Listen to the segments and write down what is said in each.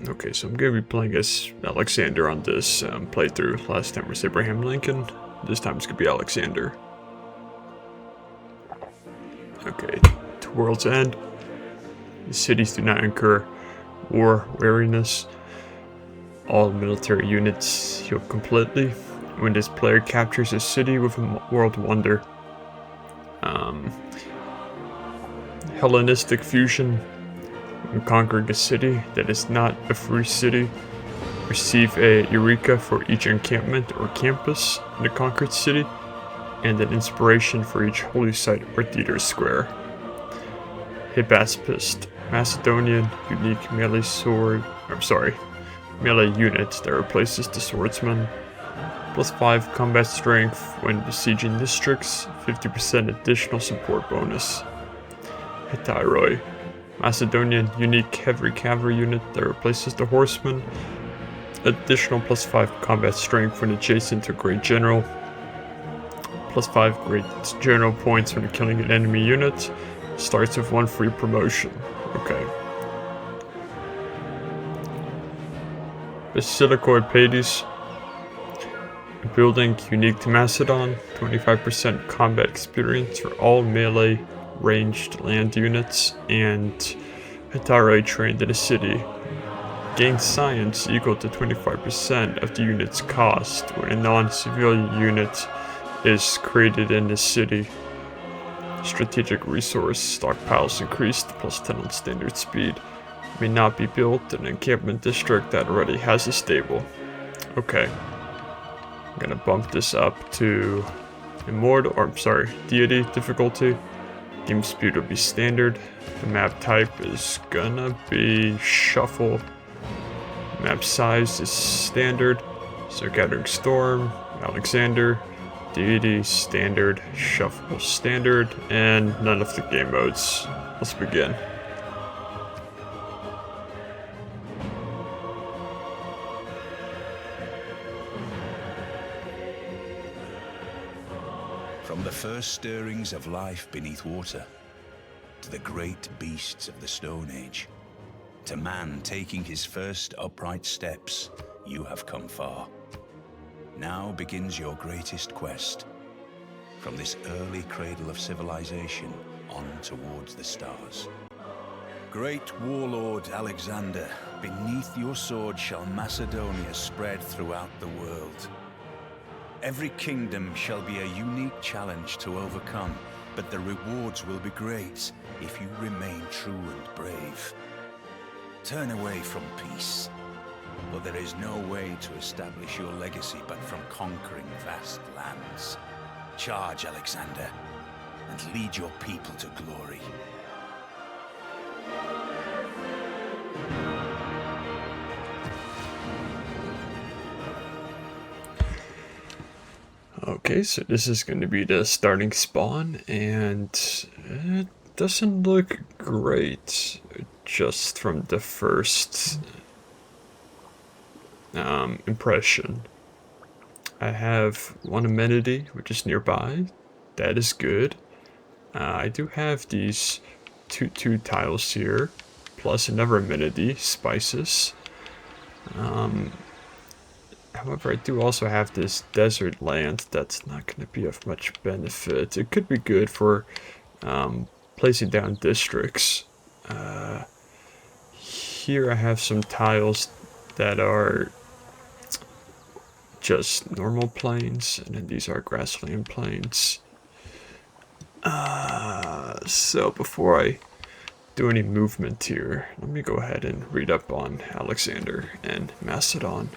Okay, so I'm going to be playing as Alexander on this playthrough. Last time was Abraham Lincoln. This time it's going to be Alexander. Okay, to World's End. The cities do not incur war weariness. All military units heal completely. When this player captures a city with a world wonder. Hellenistic fusion. When conquering a city that is not a free city, receive a Eureka for each encampment or campus in the conquered city, and an inspiration for each holy site or theater square. Hypaspist, Macedonian, unique melee melee unit that replaces the swordsman. +5 combat strength when besieging districts, 50% additional support bonus. Hetyroi, Macedonian unique heavy cavalry unit that replaces the horseman. Additional +5 combat strength when adjacent to Great General. +5 Great General points when killing an enemy unit. Starts with 1 free promotion. Okay. Basilicoid Pades. A building unique to Macedon. 25% combat experience for all melee ranged land units. And Hetyroi trained in a city. Gain science equal to 25% of the unit's cost when a non-civilian unit is created in the city. Strategic resource stockpiles increased +10 on standard speed. May not be built in an encampment district that already has a stable. Okay. I'm gonna bump this up to Deity difficulty. Game speed will be standard. The map type is gonna be shuffle. Map size is standard. So Gathering Storm, Alexander, Deity, standard, shuffle, standard, and none of the game modes. Let's begin. From the first stirrings of life beneath water, to the great beasts of the Stone Age, to man taking his first upright steps, you have come far. Now begins your greatest quest. From this early cradle of civilization on towards the stars. Great warlord Alexander, beneath your sword shall Macedonia spread throughout the world. Every kingdom shall be a unique challenge to overcome, but the rewards will be great if you remain true and brave. Turn away from peace, for there is no way to establish your legacy but from conquering vast lands. Charge, Alexander, and lead your people to glory. Okay, so this is going to be the starting spawn, and it doesn't look great just from the first impression. I have one amenity, which is nearby. That is good. I do have these two tiles here, plus another amenity, spices. However, I do also have this desert land that's not going to be of much benefit. It could be good for placing down districts. Here I have some tiles that are just normal plains, and then these are grassland plains. So before I do any movement here, let me go ahead and read up on Alexander and Macedon.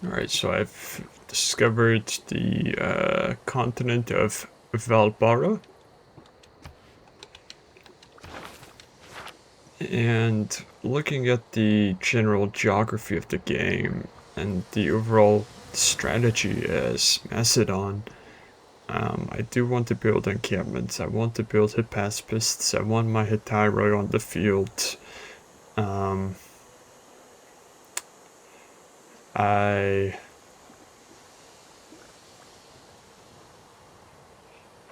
Alright, so I've discovered the continent of Valbara. And looking at the general geography of the game and the overall strategy as Macedon, I do want to build encampments. I want to build Hippaspists. I want my Hetairai on the field. I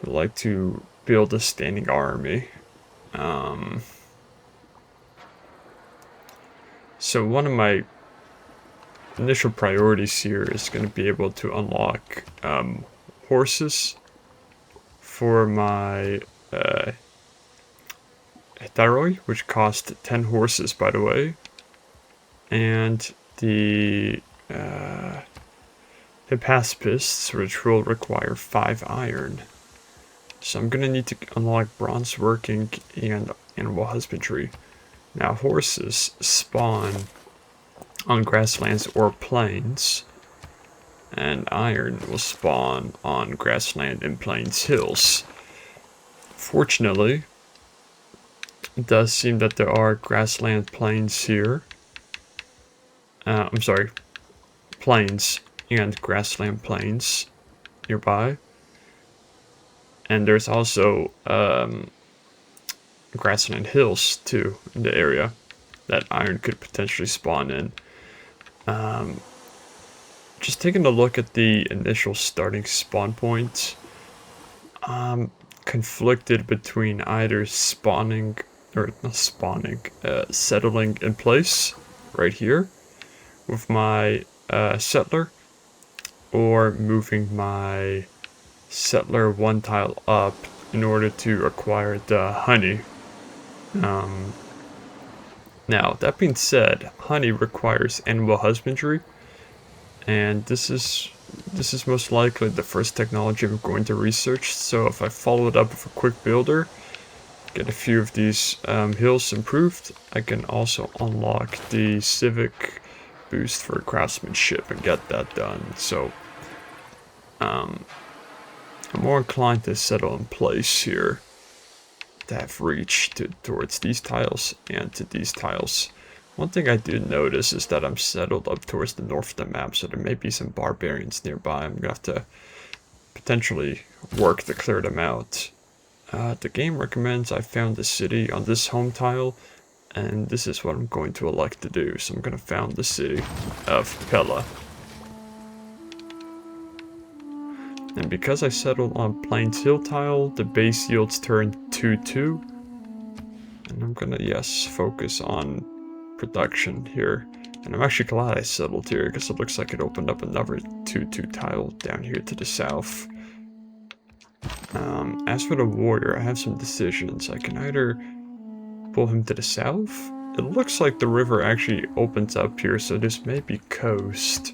would like to build a standing army. So one of my initial priorities here is going to be able to unlock horses for my Hetairai, which cost 10 horses, by the way, and the Hippaspists, which will require 5 iron. So I'm going to need to unlock bronze working and animal husbandry. Now horses spawn on grasslands or plains, and iron will spawn on grassland and plains hills. Fortunately, it does seem that there are grassland plains here. I'm sorry, plains and grassland plains nearby. And there's also grassland hills too in the area that iron could potentially spawn in. Just taking a look at the initial starting spawn point, I'm conflicted between either spawning, or not spawning, settling in place right here with my settler, or moving my settler 1 tile up in order to acquire the honey. Now, that being said, honey requires animal husbandry, and this is most likely the first technology I'm going to research. So if I follow it up with a quick builder, get a few of these hills improved, I can also unlock the civic boost for craftsmanship and get that done. So I'm more inclined to settle in place here, to have reach towards these tiles and to these tiles. One thing I do notice is that I'm settled up towards the north of the map, so there may be some barbarians nearby. I'm gonna have to potentially work to clear them out. The game recommends I found a city on this home tile, and this is what I'm going to elect to do. So I'm gonna found the city of Pella. And because I settled on Plains Hill tile, the base yields turn 2-2. And I'm gonna, yes, focus on production here. And I'm actually glad I settled here, because it looks like it opened up another 2-2 tile down here to the south. As for the warrior, I have some decisions. I can either pull him to the south. It looks like the river actually opens up here, so this may be coast.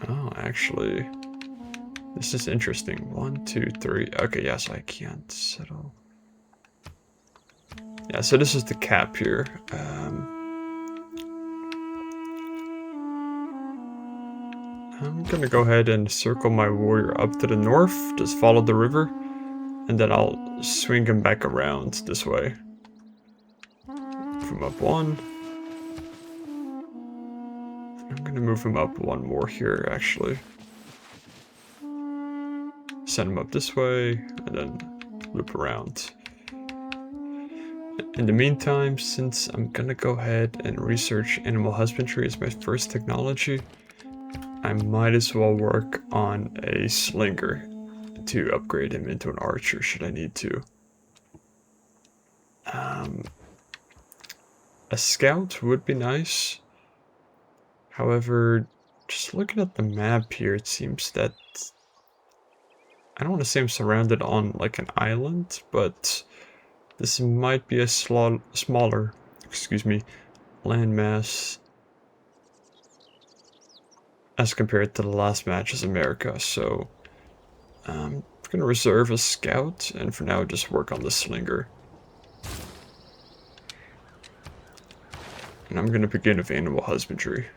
Oh, actually, this is interesting. 1, 2, 3. Okay, yes, I can't settle. Yeah, so this is the cap here. I'm gonna go ahead and circle my warrior up to the north, just follow the river, and then I'll swing him back around this way. Move him up 1. I'm gonna move him up 1 more here, actually. Send him up this way, and then loop around. In the meantime, since I'm gonna go ahead and research animal husbandry as my first technology, I might as well work on a slinger to upgrade him into an archer should I need to. A scout would be nice. However, just looking at the map here, it seems that I don't want to say I'm surrounded on like an island, but this might be a smaller, landmass as compared to the last match as America. So I'm going to reserve a scout, and for now just work on the slinger. And I'm going to begin with animal husbandry.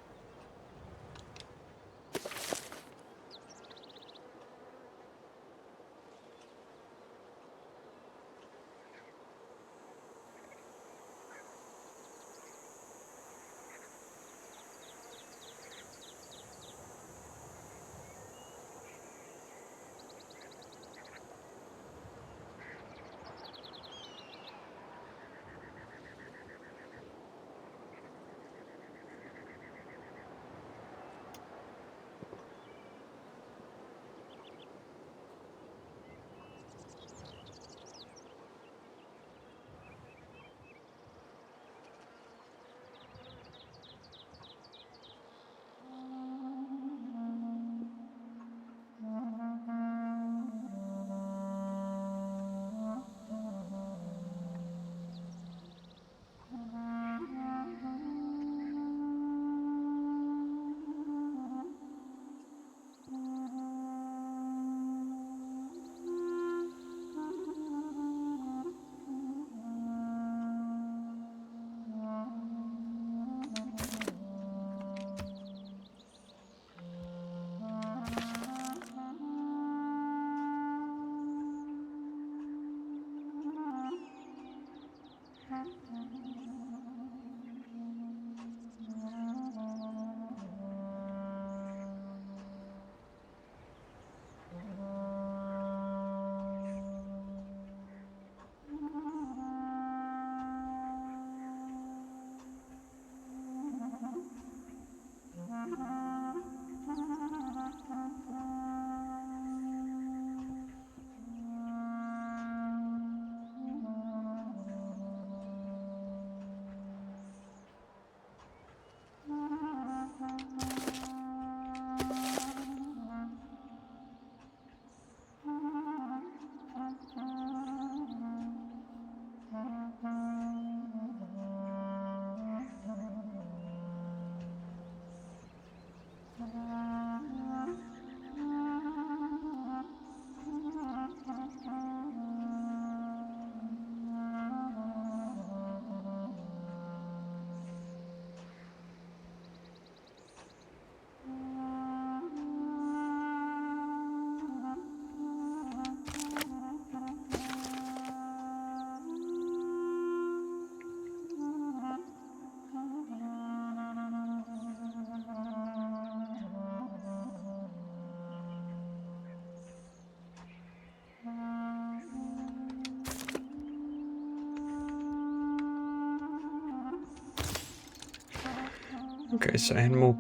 Okay, so animal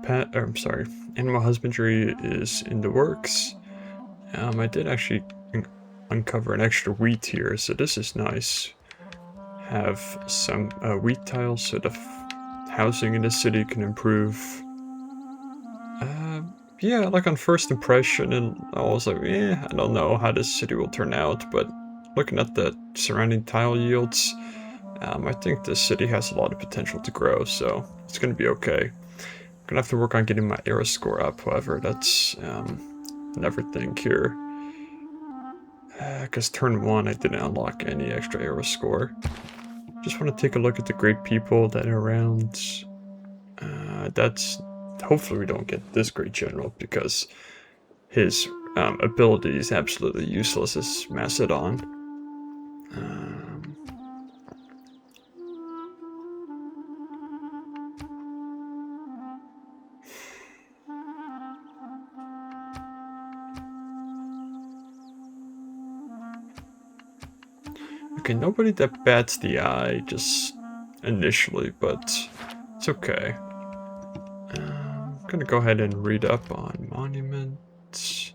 husbandry is in the works. I did actually uncover an extra wheat here, so this is nice. Have some wheat tiles so the housing in the city can improve. Uh, yeah, like on first impression, and I was like, I don't know how this city will turn out, but looking at the surrounding tile yields, I think this city has a lot of potential to grow, so it's gonna be okay. I'm gonna have to work on getting my era score up, however, that's another thing here. Because turn 1 I didn't unlock any extra era score. Just want to take a look at the great people that are around. That's hopefully we don't get this great general because his ability is absolutely useless as Macedon. Um, okay, nobody that bats the eye just initially, but it's okay. I'm gonna go ahead and read up on monuments,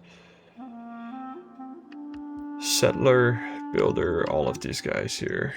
settler, builder, all of these guys here.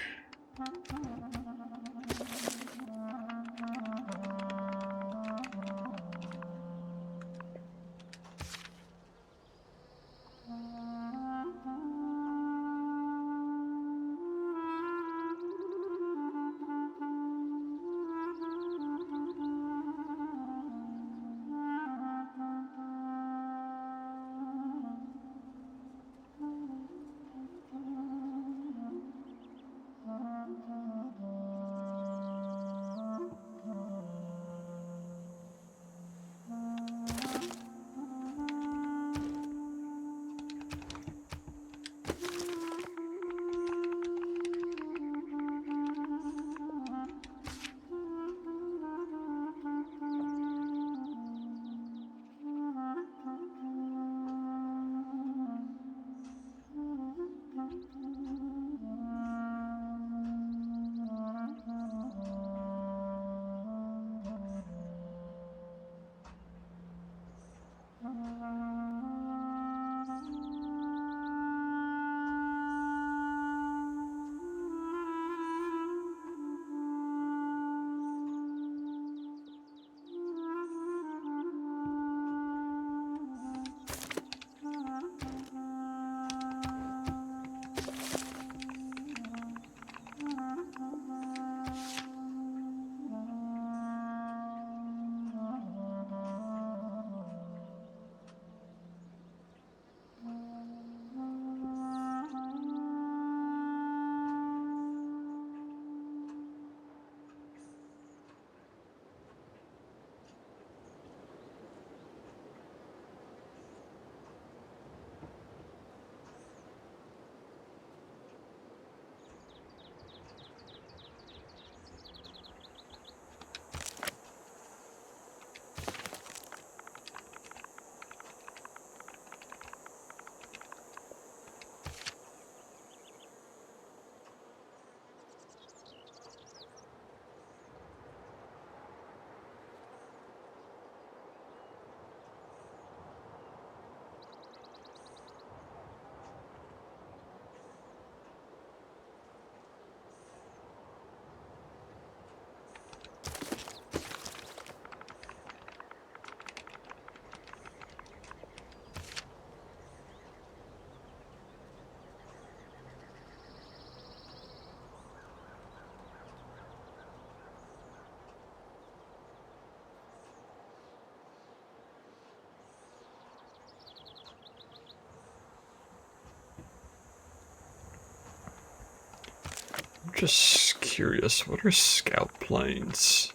I'm just curious, what are scout planes?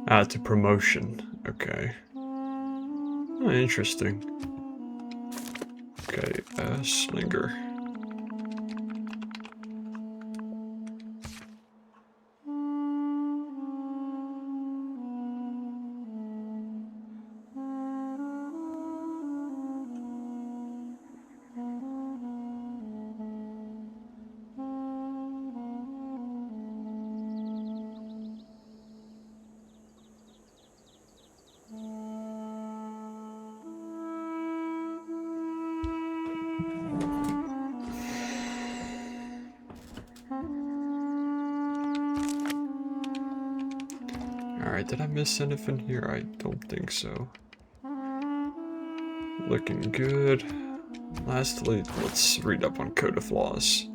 Ah, it's a promotion. Okay. Oh, interesting. Okay, Slinger. Alright, did I miss anything here? I don't think so. Looking good. Lastly, let's read up on Code of Laws.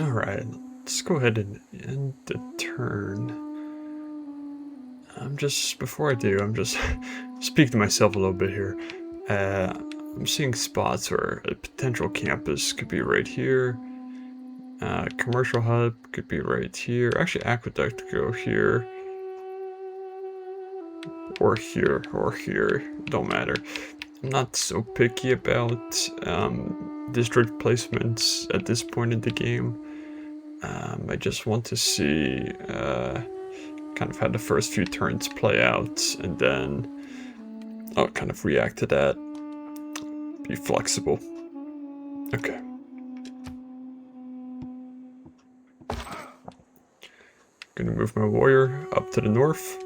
Alright, let's go ahead and end the turn. Before I do, I'm just speaking to myself a little bit here. I'm seeing spots where a potential campus could be right here. Commercial hub could be right here. Actually, aqueduct could go here. Or here, or here. Don't matter. I'm not so picky about district placements at this point in the game. I just want to see kind of how the first few turns play out, and then I'll kind of react to that. Be flexible. Okay. Gonna move my warrior up to the north.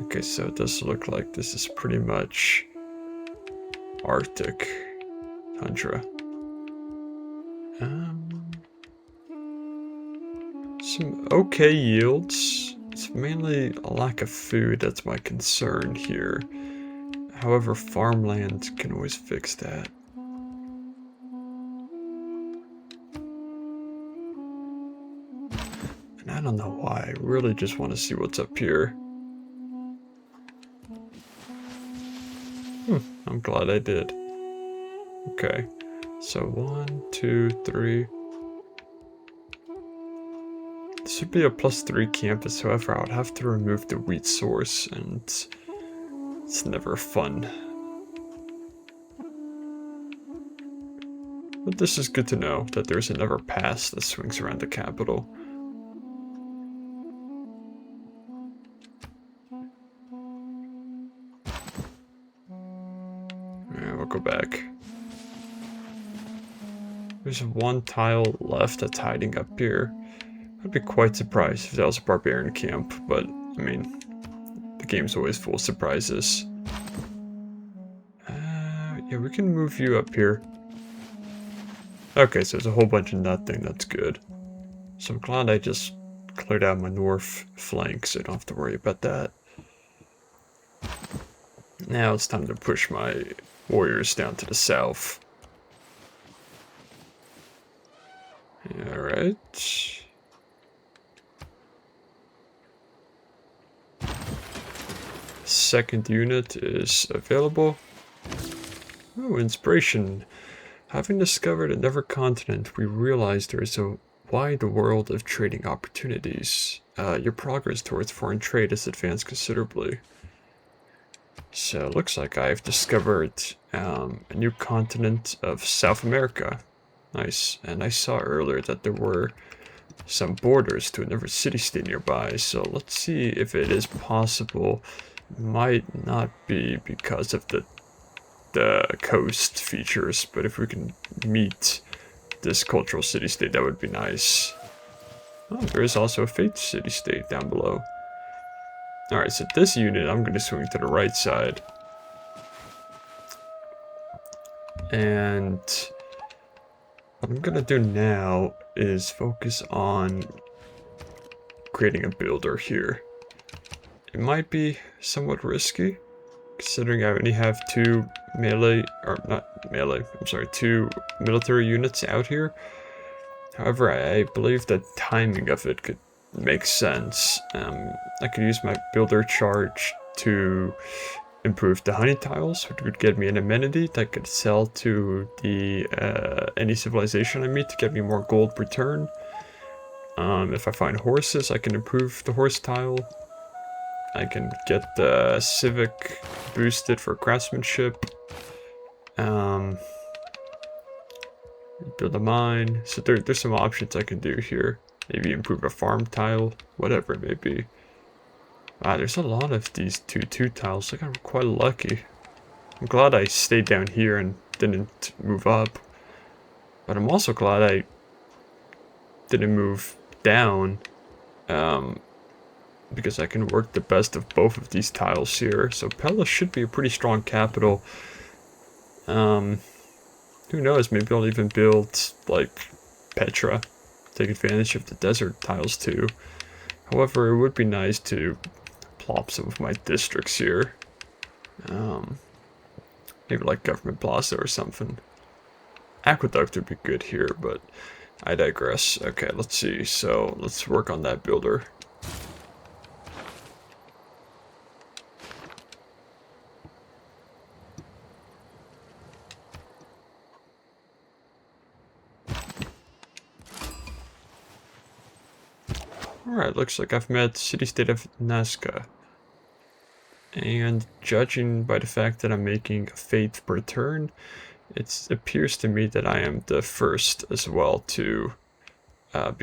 Okay, so it does look like this is pretty much Arctic tundra. Some okay yields. It's mainly a lack of food that's my concern here. However, farmland can always fix that. And I don't know why, I really just want to see what's up here. I'm glad I did. Okay, so 1, 2, 3. This would be a +3 campus, however I would have to remove the wheat source, and it's never fun. But this is good to know, that there's another pass that swings around the capital. Yeah, we'll go back. There's one tile left that's hiding up here. I'd be quite surprised if that was a barbarian camp, but, I mean, the game's always full of surprises. Yeah, we can move you up here. Okay, so there's a whole bunch of nothing, that's good. So I'm glad I just cleared out my north flank, so I don't have to worry about that. Now it's time to push my warriors down to the south. Alright. Second unit is available. Oh, inspiration. Having discovered another continent, we realize there is a wide world of trading opportunities. Your progress towards foreign trade has advanced considerably. So it looks like I've discovered a new continent of South America. Nice. And I saw earlier that there were some borders to another city-state nearby, so let's see if it is possible. Might not be because of the coast features, but if we can meet this cultural city-state, that would be nice. Oh, there is also a fate city-state down below. Alright, so this unit, I'm going to swing to the right side. And what I'm going to do now is focus on creating a builder here. It might be somewhat risky, considering I only have two military units out here. However, I believe the timing of it could make sense. I could use my builder charge to improve the honey tiles, which would get me an amenity that I could sell to the any civilization I meet to get me more gold return. If I find horses, I can improve the horse tile. I can get the civic boosted for craftsmanship. Build a mine. So there's some options I can do here. Maybe improve a farm tile, whatever it may be. There's a lot of these 2-2 tiles. I got quite lucky. I'm glad I stayed down here and didn't move up. But I'm also glad I didn't move down. Because I can work the best of both of these tiles here. So Pella should be a pretty strong capital. Who knows, maybe I'll even build, like, Petra. Take advantage of the desert tiles too. However, it would be nice to plop some of my districts here. Maybe like Government Plaza or something. Aqueduct would be good here, but I digress. Okay, let's see. So let's work on that builder. Alright, looks like I've met city-state of Nazca. And judging by the fact that I'm making a fate per turn, it appears to me that I am the first as well to to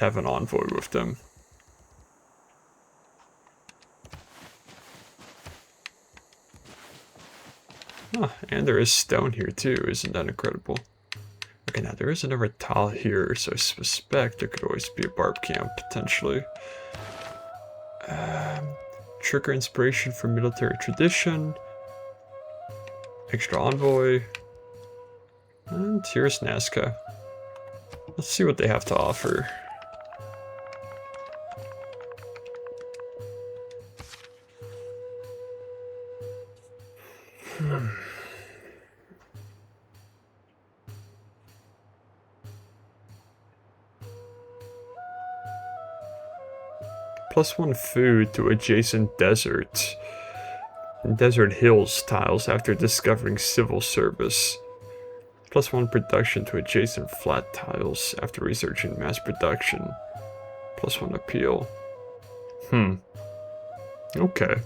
have an envoy with them. And there is stone here too, isn't that incredible? Okay, now there is another tile here, so I suspect there could always be a barb camp, potentially. Trigger inspiration for military tradition. Extra envoy. And here's Nazca. Let's see what they have to offer. +1 food to adjacent desert hills tiles after discovering civil service. +1 production to adjacent flat tiles after researching mass production. +1 appeal. Okay.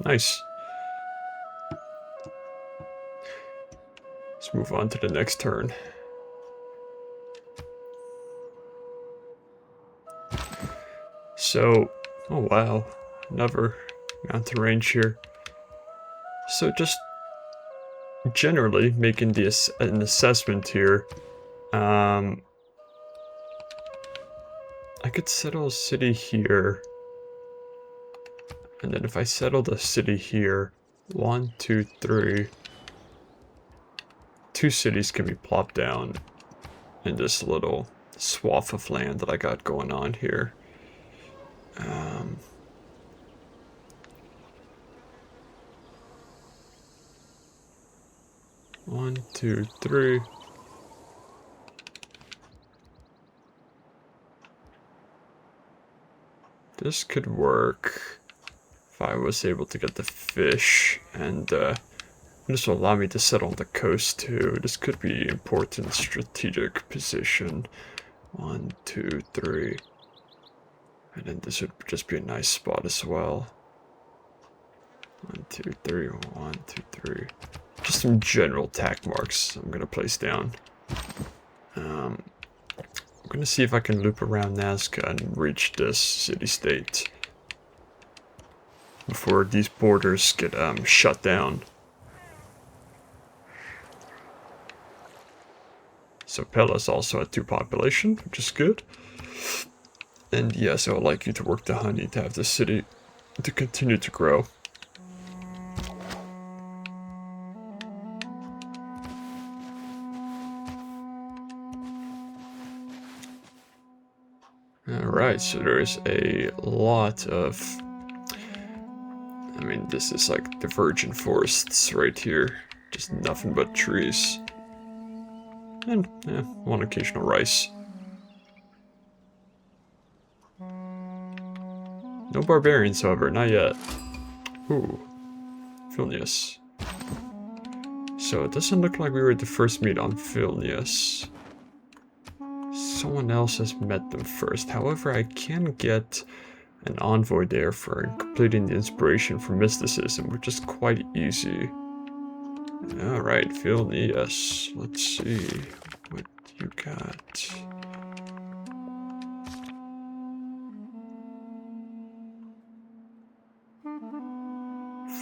Nice. Let's move on to the next turn. So, oh wow, another mountain range here. So just generally making an assessment here. I could settle a city here. And then if I settled a city here, 1, 2, 3, 2 cities can be plopped down in this little swath of land that I got going on here. 1, 2, 3. This could work if I was able to get the fish, and this will allow me to settle on the coast too. This could be important strategic position. 1, 2, 3. And then this would just be a nice spot as well. 1, 2, 3, 1, 2, 3. Just some general tack marks I'm gonna place down. I'm gonna see if I can loop around Nazca and reach this city-state before these borders get shut down. So Pela's also at 2 population, which is good. And yes, I would like you to work the honey to have the city to continue to grow. Alright, so there's a lot of... I mean, this is like the virgin forests right here. Just nothing but trees. And, one occasional rice. No barbarians, however, not yet. Ooh. Vilnius. So it doesn't look like we were the first meet on Vilnius. Someone else has met them first. However, I can get an envoy there for completing the inspiration for mysticism, which is quite easy. Alright, Vilnius. Let's see what you got.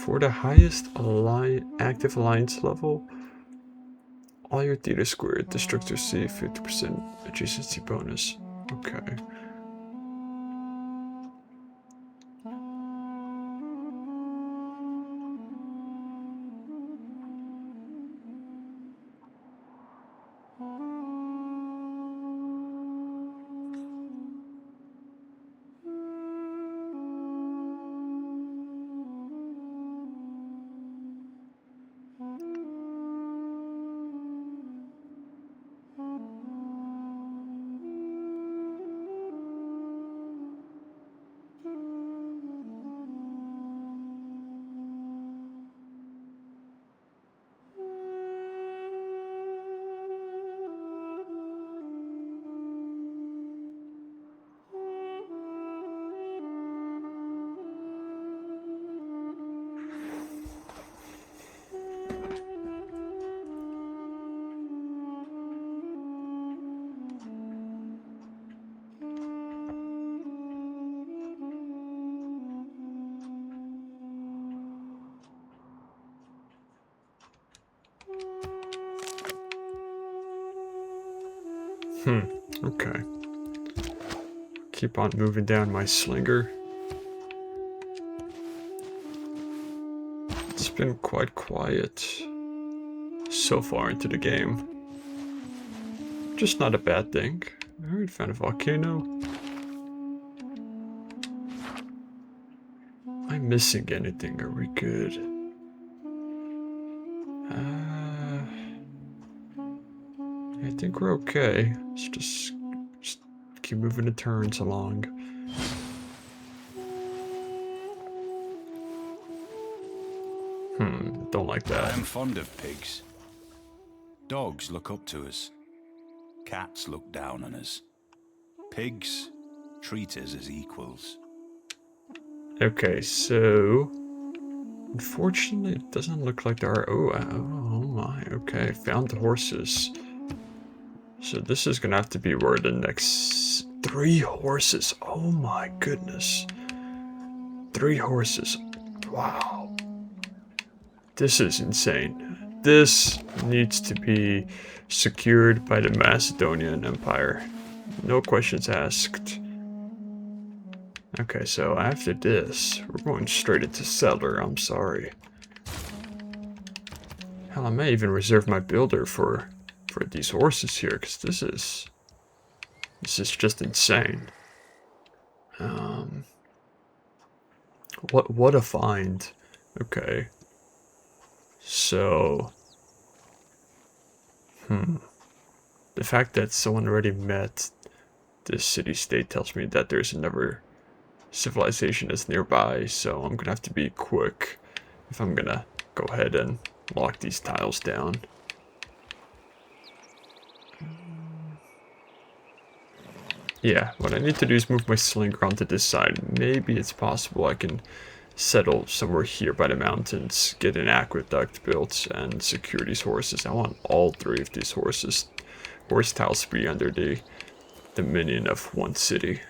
For the highest active alliance level, all your data squared, districts receive 50% adjacency bonus. Okay. Okay. Keep on moving down my slinger. It's been quite quiet so far into the game. Just not a bad thing. Alright, found a volcano. Am I missing anything? Are we good? I think we're okay. Let's just keep moving the turns along. Don't like I that. am fond of pigs. Dogs look up to us. Cats look down on us. Pigs treat us as equals. Okay, so unfortunately, it doesn't look like there are. Oh my. Okay, found the horses. So this is gonna have to be where the next 3 horses. Oh my goodness, 3 horses. Wow, this is insane. This needs to be secured by the Macedonian Empire. No questions asked. Okay, so after this, we're going straight into settler. I'm sorry. Hell, I may even reserve my builder for these horses here, because this is just insane. What a find. Okay. So the fact that someone already met this city-state tells me that there's another civilization that's nearby, so I'm gonna have to be quick if I'm gonna go ahead and lock these tiles down. Yeah, what I need to do is move my slinger onto this side. Maybe it's possible I can settle somewhere here by the mountains, get an aqueduct built, and secure these horses. I want all 3 of these horse tiles to be under the dominion of one city.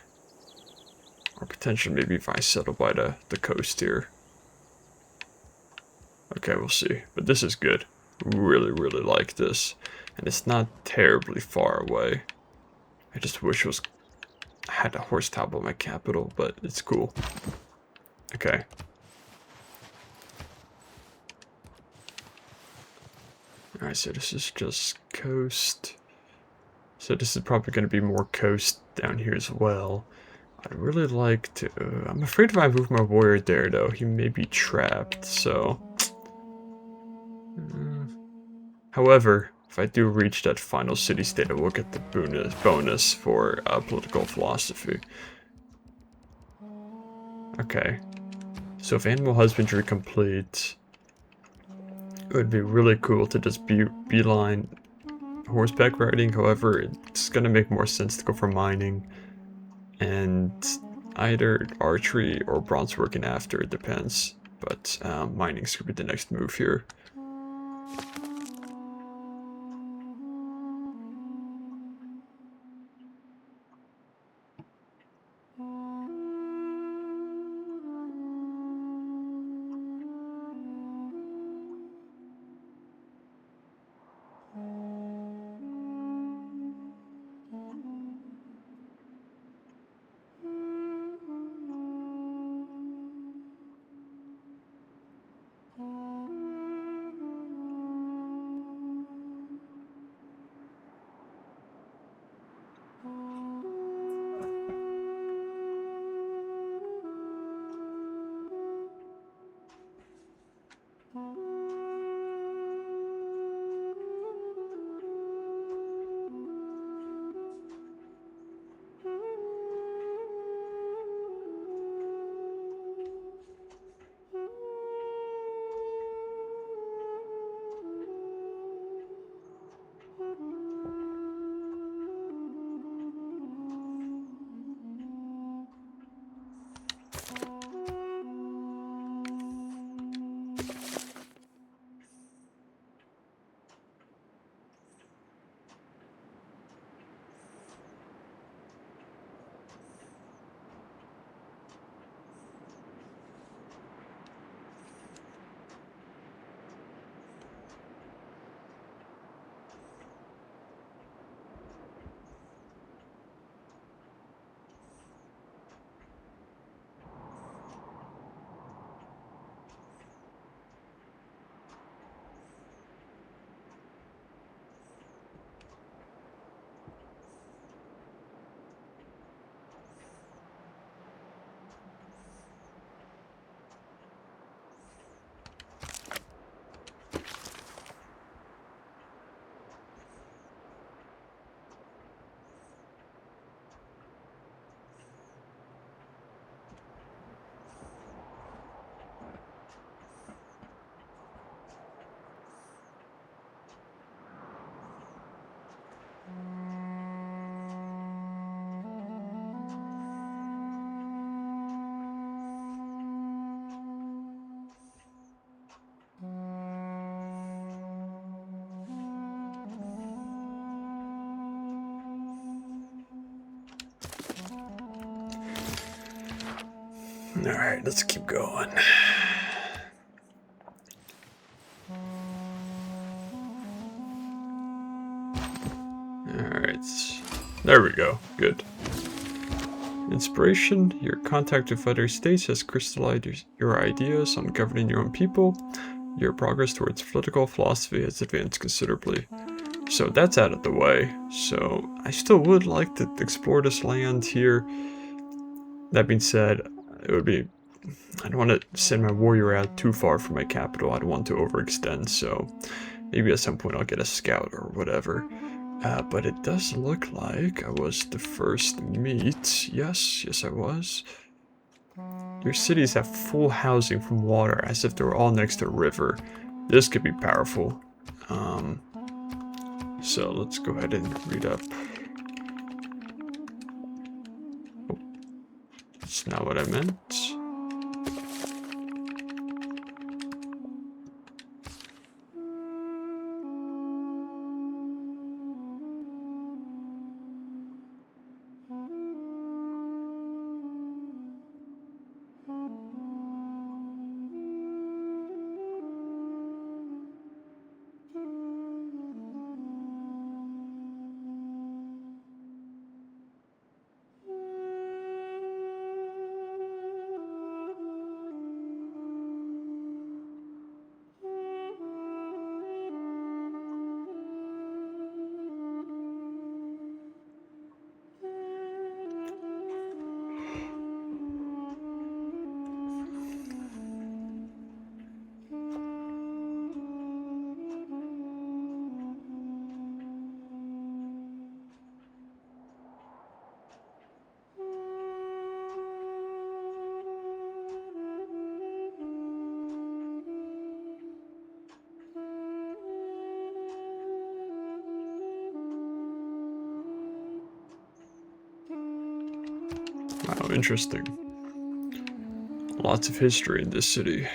Or potentially maybe if I settle by the coast here. Okay, we'll see. But this is good. Really, really like this. And it's not terribly far away. I just wish it was I had a horse tile by my capital, but it's cool. Okay. Alright, so this is just coast. So this is probably going to be more coast down here as well. I'd really like to... I'm afraid if I move my warrior there, though, he may be trapped, so... However, if I do reach that final city-state, I will get the bonus for political philosophy. Okay. So if animal husbandry complete, it would be really cool to just beeline horseback riding. However, it's going to make more sense to go for mining and either archery or bronze working after, it depends. But mining's going to be the next move here. Alright, let's keep going. Alright, there we go. Good. Inspiration. Your contact with other states has crystallized your ideas on governing your own people. Your progress towards political philosophy has advanced considerably. So that's out of the way. So I still would like to explore this land here. That being said, it would be... I don't want to send my warrior out too far from my capital. I don't want to overextend, so maybe at some point I'll get a scout or whatever. But it does look like I was the first meet. Yes, I was. Your cities have full housing from water, as if they were all next to a river. This could be powerful. So let's go ahead and read up. Oh, that's not what I meant. Wow, interesting. Lots of history in this city.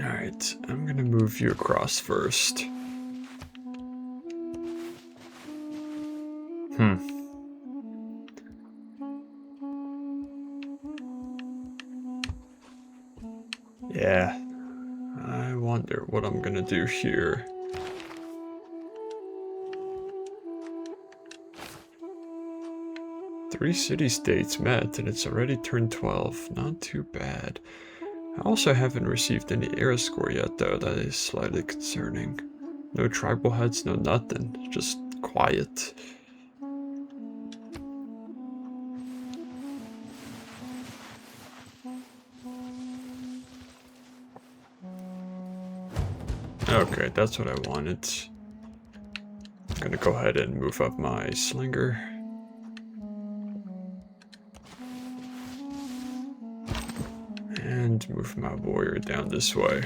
Alright, I'm gonna move you across first. Yeah, I wonder what I'm gonna do here. Three city-states met, and it's already turned 12. Not too bad. I also haven't received any era score yet, though. That is slightly concerning. No tribal heads, no nothing. Just quiet. Okay, that's what I wanted. I'm gonna go ahead and move up my slinger. And move my warrior down this way.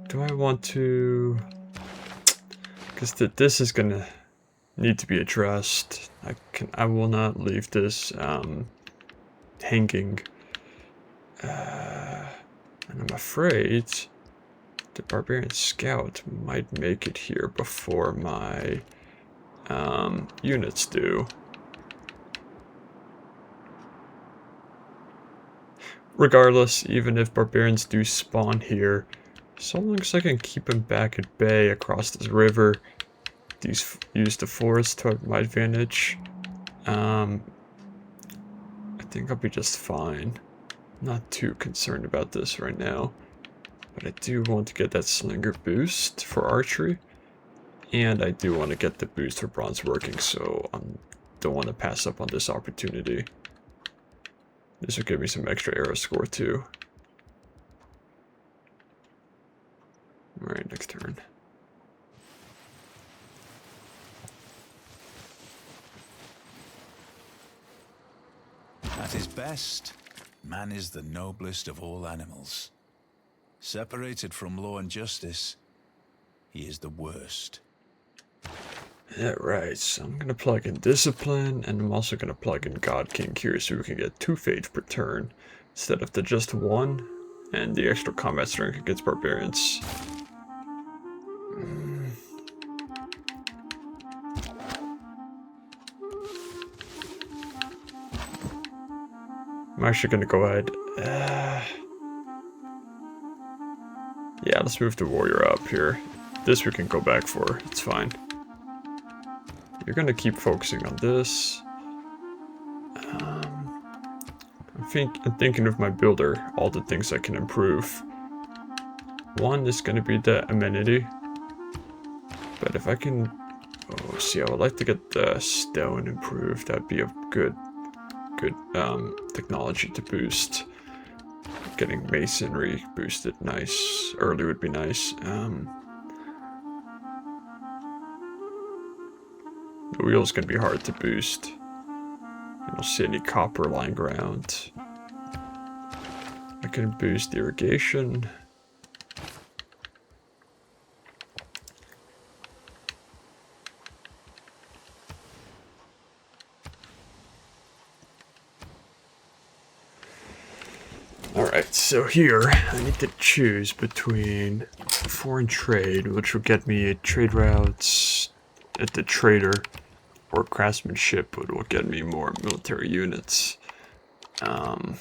Do I want to... Because this is gonna need to be addressed. I will not leave this hanging. And I'm afraid the barbarian scout might make it here before my units do. Regardless, even if barbarians do spawn here, so long as I can keep them back at bay across this river, use the forest to my advantage, I think I'll be just fine. Not too concerned about this right now, but I do want to get that slinger boost for archery, and I do want to get the boost for bronze working, so I don't want to pass up on this opportunity. This will give me some extra arrow score too. Alright, next turn. At his best, man is the noblest of all animals. Separated from law and justice, he is the worst. Yeah, right, so I'm gonna plug in Discipline, and I'm also gonna plug in God King here so we can get 2 fades per turn, instead of the just 1, and the extra combat strength against barbarians. I'm actually gonna go ahead. Yeah, let's move the warrior up here. This we can go back for. It's fine. You're gonna keep focusing on this. I'm thinking of my builder, all the things I can improve. One is gonna be the amenity. But if I can... Oh, see, I would like to get the stone improved. That'd be a good technology to boost. Getting masonry boosted nice. Early would be nice. The wheel's gonna be hard to boost. I don't see any copper lying around. I can boost irrigation. Alright, so here I need to choose between foreign trade, which will get me trade routes at the trader, or craftsmanship, which will get me more military units. And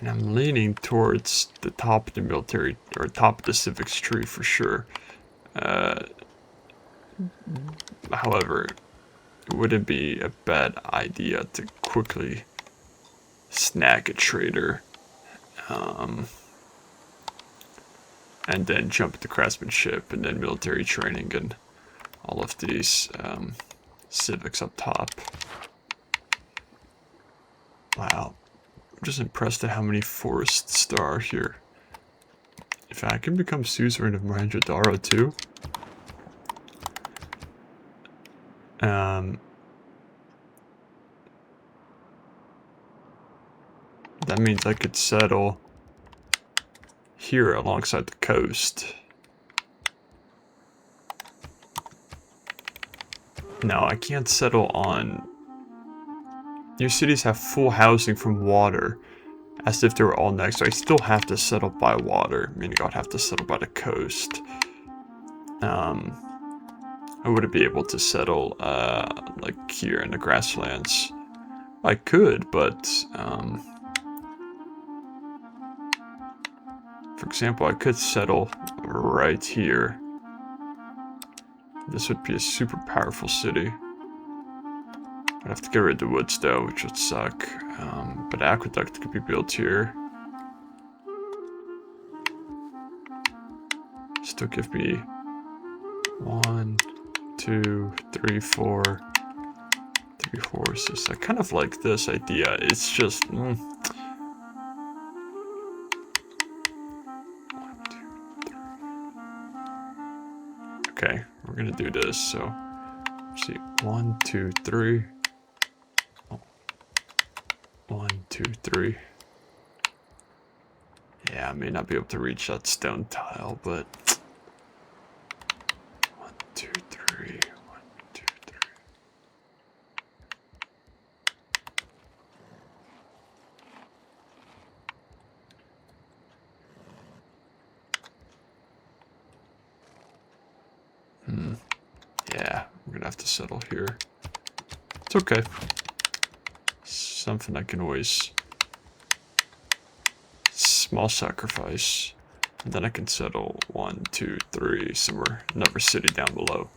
I'm leaning towards the top of the military, or top of the civics tree for sure. However, it wouldn't be a bad idea to quickly snag a trader. And then jump to craftsmanship, and then military training, and all of these civics up top. Wow. I'm just impressed at how many forests there are here. If I can become suzerain of Mohenjo-Daro too. That means I could settle here alongside the coast. No, I can't settle on... Your cities have full housing from water, as if they were all next, so I still have to settle by water, meaning I'd have to settle by the coast. I wouldn't be able to settle, like here in the grasslands. I could, but, for example, I could settle right here. This would be a super powerful city. I'd have to get rid of the woods though, which would suck. But aqueduct could be built here. Still give me 1, 2, 3, 4, 3 horses. I kind of like this idea. It's just... Okay, we're gonna do this, so... Let's see, 1, 2, 3. 1, 2, 3. Yeah, I may not be able to reach that stone tile, but... 1, 2, 3. 1, 2, 3. Yeah, we're gonna have to settle here. It's okay. Something I can always... Small sacrifice. And then I can settle 1, 2, 3 somewhere, another city down below.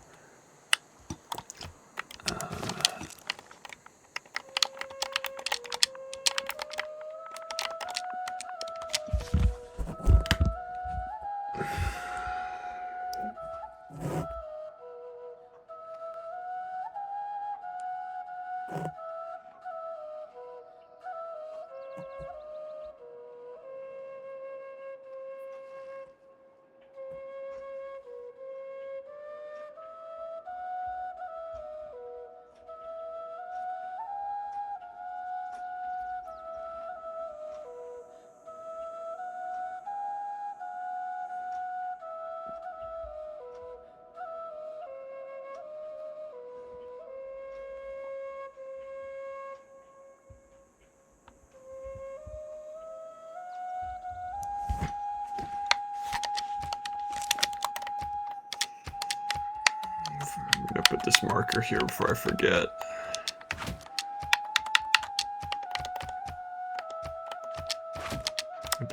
I'm gonna put this marker here before I forget.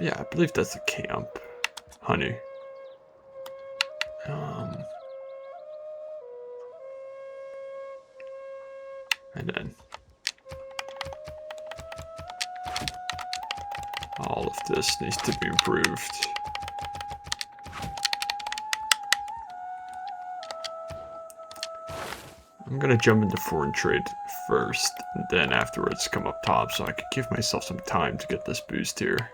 Yeah, I believe that's a camp. Honey. And then all of this needs to be improved. I'm gonna jump into foreign trade first, and then afterwards come up top so I could give myself some time to get this boost here.